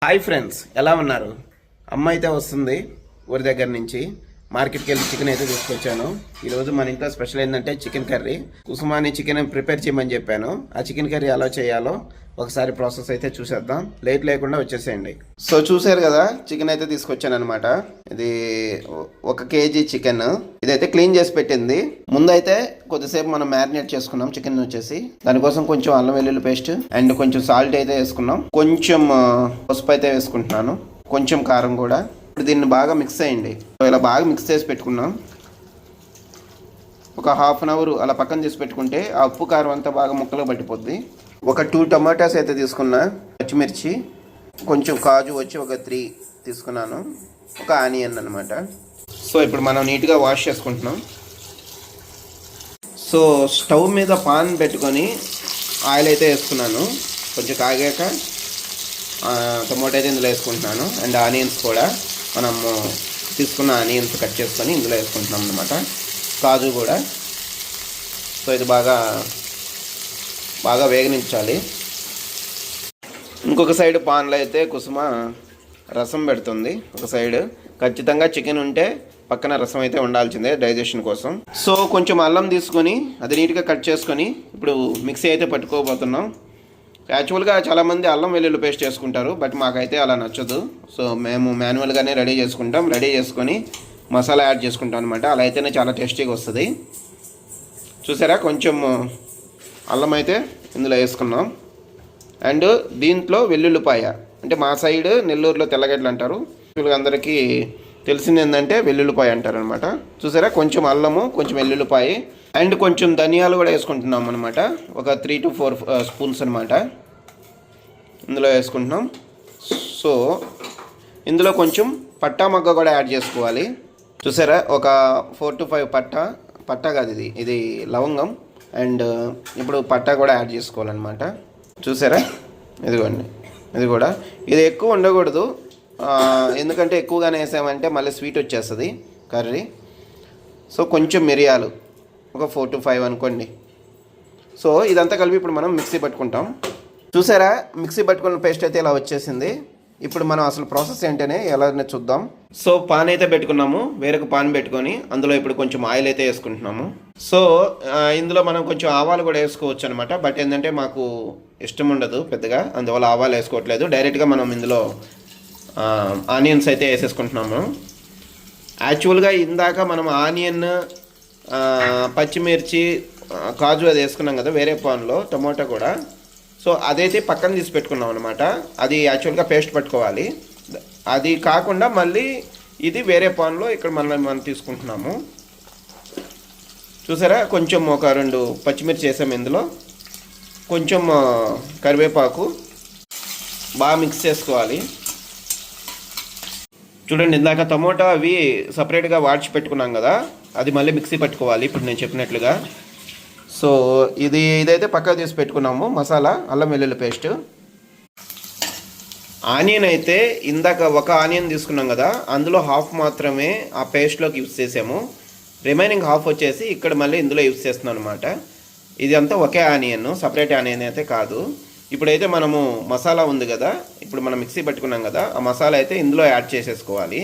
Hi friends, ఎలా ఉన్నారు? అమ్మ అయితే వస్తుంది ఊరి దగ్గర నుంచి. మార్కెట్కి వెళ్ళి చికెన్ అయితే తీసుకొచ్చాను. ఈరోజు మన ఇంట్లో స్పెషల్ ఏంటంటే చికెన్ కర్రీ. కుసుమాని చికెన్ ప్రిపేర్ చేయమని చెప్పాను. ఆ చికెన్ కర్రీ ఎలా చేయాలో ఒకసారి ప్రాసెస్ అయితే చూసేద్దాం. లేట్ లేకుండా వచ్చేసేయండి. సో చూసారు కదా, చికెన్ అయితే తీసుకొచ్చాను అనమాట. ఇది 1 కేజీ చికెన్. ఇదైతే క్లీన్ చేసి పెట్టింది. ముందైతే కొద్దిసేపు మనం మ్యారినేట్ చేసుకున్నాం చికెన్ వచ్చేసి. దానికోసం కొంచెం అల్లం వెల్లుల్లి పేస్ట్ అండ్ కొంచెం సాల్ట్ అయితే వేసుకున్నాం. కొంచెం పసుపు అయితే వేసుకుంటున్నాను, కొంచెం కారం కూడా. ఇప్పుడు దీన్ని బాగా మిక్స్ అయ్యండి. ఇలా బాగా మిక్స్ చేసి పెట్టుకున్నాం. ఒక హాఫ్ అన్ అవర్ అలా పక్కన చేసి పెట్టుకుంటే ఆ ఉప్పు కారం అంతా బాగా ముక్కలు పట్టిపోద్ది. ఒక 2 టమాటాస్ అయితే తీసుకున్నా, పచ్చిమిర్చి, కొంచెం కాజు వచ్చి ఒక 3 తీసుకున్నాను, ఒక ఆనియన్ అనమాట. సో ఇప్పుడు మనం నీట్గా వాష్ చేసుకుంటున్నాం. సో స్టవ్ మీద పాన్ పెట్టుకొని ఆయిల్ అయితే వేసుకున్నాను. కొంచెం కాగాక టమాటో అయితే ఇందులో వేసుకుంటున్నాను. అండ్ ఆనియన్స్ కూడా మనము తీసుకున్న ఆనియన్స్ కట్ చేసుకొని ఇందులో వేసుకుంటున్నాం అనమాట. కాజు కూడా. సో ఇది బాగా వేగనించాలి. ఇంకొక సైడ్ పాన్లో అయితే కుసుమ రసం పెడుతుంది. ఒక సైడ్ ఖచ్చితంగా చికెన్ ఉంటే పక్కన రసం అయితే ఉండాల్సిందే డైజెషన్ కోసం. సో కొంచెం అల్లం తీసుకొని అది నీట్గా కట్ చేసుకొని ఇప్పుడు మిక్సీ అయితే పట్టుకోబోతున్నాం. యాక్చువల్గా చాలామంది అల్లం వెల్లుల్లి పేస్ట్ చేసుకుంటారు, బట్ మాకైతే అలా నచ్చదు. సో మేము మాన్యువల్గానే రెడీ చేసుకుంటాం. రెడీ చేసుకొని మసాలా యాడ్ చేసుకుంటాం అనమాట. అలా అయితేనే చాలా టేస్టీగా వస్తుంది. చూసారా, కొంచెం అల్లం అయితే ఇందులో వేసుకున్నాం. అండ్ దీంట్లో వెల్లుల్లిపాయ, అంటే మా సైడ్ నెల్లూరులో తెల్లగడ్డలు అంటారు. అందరికీ తెలిసింది ఏంటంటే వెల్లుల్లిపాయ అంటారు అనమాట. చూసారా, కొంచెం అల్లము, కొంచెం వెల్లుల్లిపాయ అండ్ కొంచెం ధనియాలు కూడా వేసుకుంటున్నాం అనమాట. ఒక 3 to 4 స్పూన్స్ అనమాట ఇందులో వేసుకుంటున్నాం. సో ఇందులో కొంచెం పట్టా మొగ్గ కూడా యాడ్ చేసుకోవాలి. చూసారా, ఒక 4 to 5 పట్టా కాదు, ఇది లవంగం. అండ్ ఇప్పుడు పట్టా కూడా యాడ్ చేసుకోవాలన్నమాట. చూసారా, ఇదిగోండి. ఇది ఎక్కువ ఉండకూడదు, ఎందుకంటే ఎక్కువగానే వేసామంటే మళ్ళీ స్వీట్ వచ్చేస్తుంది కర్రీ. సో కొంచెం మిరియాలు ఒక 4 to 5 అనుకోండి. సో ఇదంతా కలిపి ఇప్పుడు మనం మిక్సీ పట్టుకుంటాం. చూసారా, మిక్సీ పట్టుకున్న పేస్ట్ అయితే ఇలా వచ్చేసింది. ఇప్పుడు మనం అసలు ప్రాసెస్ ఏంటనే ఎలా చూద్దాం. సో పాన్ అయితే పెట్టుకున్నాము. వేరొక పాన్ పెట్టుకొని అందులో ఇప్పుడు కొంచెం ఆయిల్ అయితే వేసుకుంటున్నాము. సో ఇందులో మనం కొంచెం ఆవాలు కూడా వేసుకోవచ్చు అనమాట. బట్ ఏంటంటే మాకు ఇష్టం ఉండదు పెద్దగా, అందువల్ల ఆవాలు వేసుకోవట్లేదు. డైరెక్ట్గా మనం ఇందులో ఆనియన్స్ అయితే వేసేసుకుంటున్నాము. యాక్చువల్గా ఇందాక మనం ఆనియన్, పచ్చిమిర్చి, కాజు అది వేసుకున్నాం కదా వేరే పాన్లో, టమోటా కూడా. సో అదైతే పక్కన తీసి పెట్టుకున్నాం అనమాట. అది యాక్చువల్గా పేస్ట్ పట్టుకోవాలి. అది కాకుండా మళ్ళీ ఇది వేరే పాన్లో ఇక్కడ మనం తీసుకుంటున్నాము. చూసారా, కొంచెం ఒక 2 పచ్చిమిర్చి వేసాము ఇందులో, కొంచెం కరివేపాకు. బాగా మిక్స్ చేసుకోవాలి. చూడండి, ఇందాక టమోటా అవి సపరేట్గా వాడ్చి పెట్టుకున్నాం కదా, అది మళ్ళీ మిక్సీ పట్టుకోవాలి ఇప్పుడు నేను చెప్పినట్లుగా. సో ఇదైతే పక్కకు తీసి పెట్టుకున్నాము మసాలా, అల్లం వెల్లుల్లి పేస్ట్. ఆనియన్ అయితే ఇందాక ఒక ఆనియన్ తీసుకున్నాం కదా, అందులో హాఫ్ మాత్రమే ఆ పేస్ట్లోకి యూస్ చేసాము. రిమైనింగ్ హాఫ్ వచ్చేసి ఇక్కడ మళ్ళీ ఇందులో యూస్ చేస్తున్నాం అనమాట. ఇది అంతా ఒకే ఆనియన్, సపరేట్ ఆనియన్ అయితే కాదు. ఇప్పుడైతే మనము మసాలా ఉంది కదా, ఇప్పుడు మనం మిక్సీ పట్టుకున్నాం కదా, ఆ మసాలా అయితే ఇందులో యాడ్ చేసేసుకోవాలి.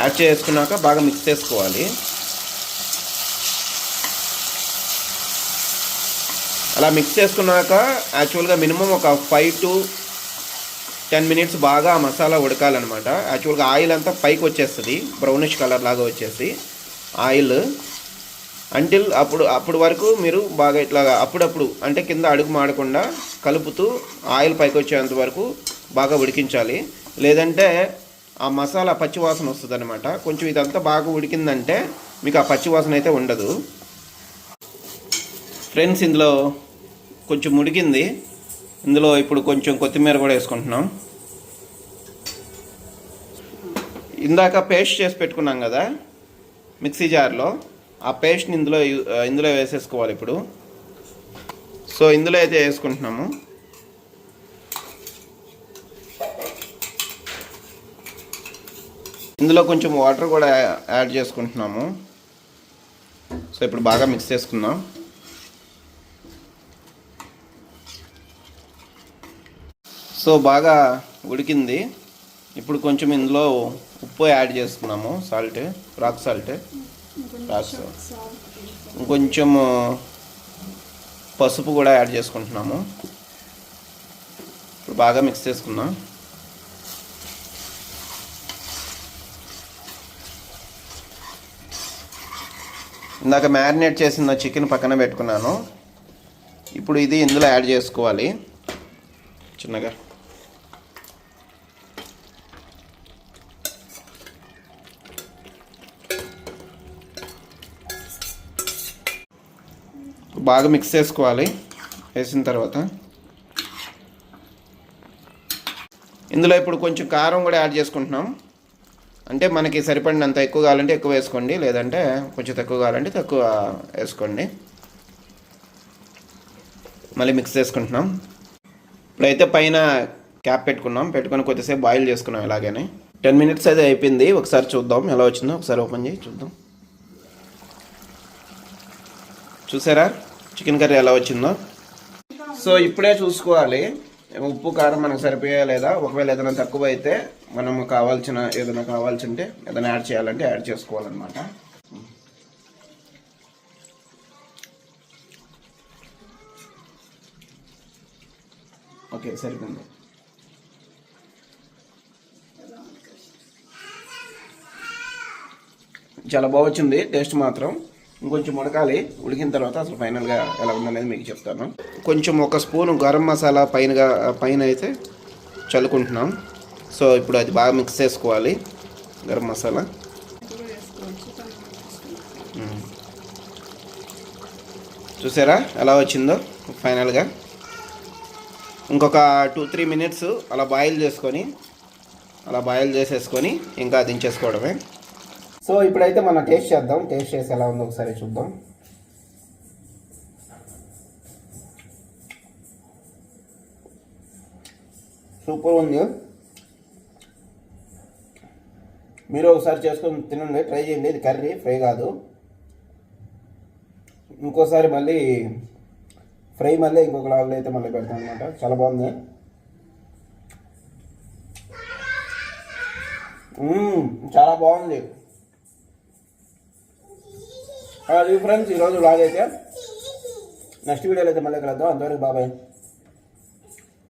యాడ్ చేసుకున్నాక బాగా మిక్స్ చేసుకోవాలి. అలా మిక్స్ చేసుకున్నాక యాక్చువల్గా మినిమం ఒక 5 to 10 minutes బాగా ఆ మసాలా ఉడకాలన్నమాట. యాక్చువల్గా ఆయిల్ అంతా పైకి వచ్చేస్తుంది, బ్రౌనిష్ కలర్ లాగా వచ్చేసి ఆయిల్. అంటిల్ అప్పుడు వరకు మీరు బాగా ఇట్లాగా అప్పుడప్పుడు, అంటే కింద అడుగు మాడకుండా కలుపుతూ ఆయిల్ పైకి వచ్చేంత వరకు బాగా ఉడికించాలి. లేదంటే ఆ మసాలా పచ్చివాసన వస్తుంది అనమాట. కొంచెం ఇదంతా బాగా ఉడికిందంటే మీకు ఆ పచ్చివాసన అయితే ఉండదు. ఫ్రెండ్స్, ఇందులో కొంచెం ఉడికింది. ఇందులో ఇప్పుడు కొంచెం కొత్తిమీర కూడా వేసుకుంటున్నాం. ఇందాక పేస్ట్ చేసి పెట్టుకున్నాం కదా మిక్సీ జార్లో, ఆ పేస్ట్ని ఇందులో వేసేసుకోవాలి ఇప్పుడు. సో ఇందులో అయితే వేసుకుంటున్నాము. ఇందులో కొంచెం వాటర్ కూడా యాడ్ చేసుకుంటున్నాము. సో ఇప్పుడు బాగా మిక్స్ చేసుకుందాం. సో బాగా ఉడికింది. ఇప్పుడు కొంచెం ఇందులో ఉప్పు యాడ్ చేసుకున్నాము, సాల్ట్, రాక్ సాల్ట్, ఇంకొంచెం పసుపు కూడా యాడ్ చేసుకుంటున్నాము. ఇప్పుడు బాగా మిక్స్ చేసుకుందాం. ఇందాక మ్యారినేట్ చేసిన చికెన్ పక్కన పెట్టుకున్నాను. ఇప్పుడు ఇది ఇందులో యాడ్ చేసుకోవాలి చిన్నగా. బాగా మిక్స్ చేసుకోవాలి. వేసిన తర్వాత ఇందులో ఇప్పుడు కొంచెం కారం కూడా యాడ్ చేసుకుంటున్నాం. అంటే మనకి సరిపడినంత ఎక్కువ కావాలంటే ఎక్కువ వేసుకోండి, లేదంటే కొంచెం తక్కువ కావాలంటే తక్కువ వేసుకోండి. మళ్ళీ మిక్స్ చేసుకుంటున్నాం. ఇప్పుడైతే పైన క్యాప్ పెట్టుకొని కొద్దిసేపు బాయిల్ చేసుకున్నాం. ఇలాగనే 10 minutes అయితే అయిపోయింది. ఒకసారి చూద్దాం ఎలా వచ్చిందో. ఒకసారి ఓపెన్ చేసి చూద్దాం. చూసారా చికెన్ కర్రీ ఎలా వచ్చిందో? సో ఇప్పుడే చూసుకోవాలి ఉప్పు కారం మనకు సరిపోయా లేదా. ఒకవేళ ఏదైనా తక్కువ అయితే మనం ఏదైనా కావాల్సింటే ఏదైనా యాడ్ చేయాలంటే యాడ్ చేసుకోవాలన్నమాట. ఓకే, సరిపోయింది. చాలా బాగా వచ్చింది టేస్ట్ మాత్రం. ఇంకొంచెం ఉడకాలి. ఉడికిన తర్వాత అసలు ఫైనల్గా ఎలా ఉందనేది మీకు చెప్తాను. కొంచెం ఒక స్పూన్ గరం మసాలా పైన అయితే చల్లుకుంటున్నాం. సో ఇప్పుడు అది బాగా మిక్స్ చేసుకోవాలి గరం మసాలా. చూసారా ఎలా వచ్చిందో ఫైనల్గా. ఇంకొక 2-3 minutes అలా బాయిల్ చేసేసుకొని ఇంకా దించేసుకోవడమే. సో ఇప్పుడైతే మనం టేస్ట్ చేద్దాం. టేస్ట్ చేసి ఎలా ఉందో ఒకసారి చూద్దాం. సూపర్ ఉంది. మీరు ఒకసారి చేసుకొని తినండి, ట్రై చేయండి. ఇది కర్రీ, ఫ్రై కాదు. ఇంకోసారి మళ్ళీ ఫ్రై ఇంకొక లాగ్లో అయితే మళ్ళీ పెడతాం అనమాట. చాలా బాగుంది. చాలా బాగుంది. అది ఫ్రెండ్స్ ఈరోజు లాగ్ అయితే. నెక్స్ట్ వీడియోలో అయితే మళ్ళీ కలుద్దాం. అంతవరకు బాబాయ్.